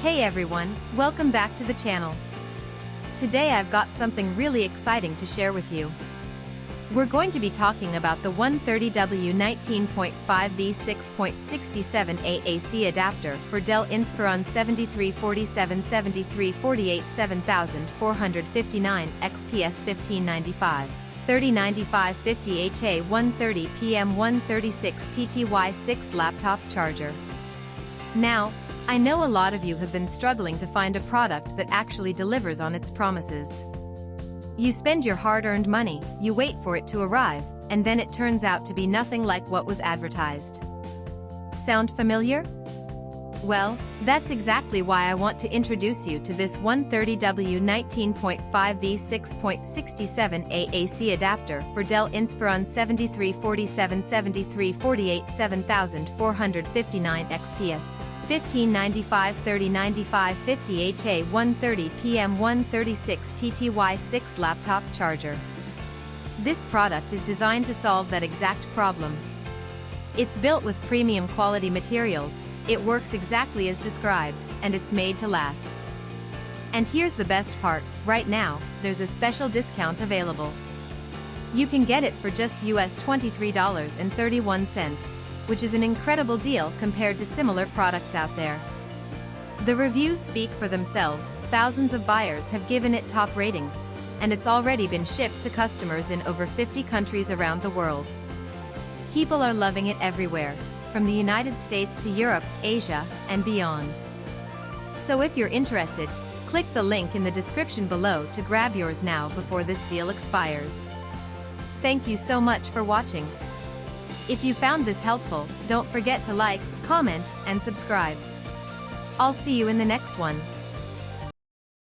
Hey everyone, welcome back to the channel. Today I've got something really exciting to share with you. We're going to be talking about the 130W 19.5V 6.67A AC adapter for Dell Inspiron 7347-7348 7459 XPS 1595. 3095-50HA 130 PM 136 TTY6 laptop charger. Now, I know a lot of you have been struggling to find a product that actually delivers on its promises. You spend your hard-earned money, you wait for it to arrive, and then it turns out to be nothing like what was advertised. Sound familiar? Well, that's exactly why I want to introduce you to this 130W 19.5V 6.67A AC adapter for Dell Inspiron 7347-7348 7459 XPS. 1595 3095 50HA 130 PM 136 TTY6 laptop charger. This product is designed to solve that exact problem. It's built with premium quality materials, it works exactly as described, and it's made to last. And here's the best part, right now, there's a special discount available. You can get it for just US $23.31. Which is an incredible deal compared to similar products out there. The reviews speak for themselves, thousands of buyers have given it top ratings, and it's already been shipped to customers in over 50 countries around the world. People are loving it everywhere, from the United States to Europe, Asia, and beyond. So if you're interested, click the link in the description below to grab yours now before this deal expires. Thank you so much for watching. If you found this helpful, don't forget to like, comment, and subscribe. I'll see you in the next one.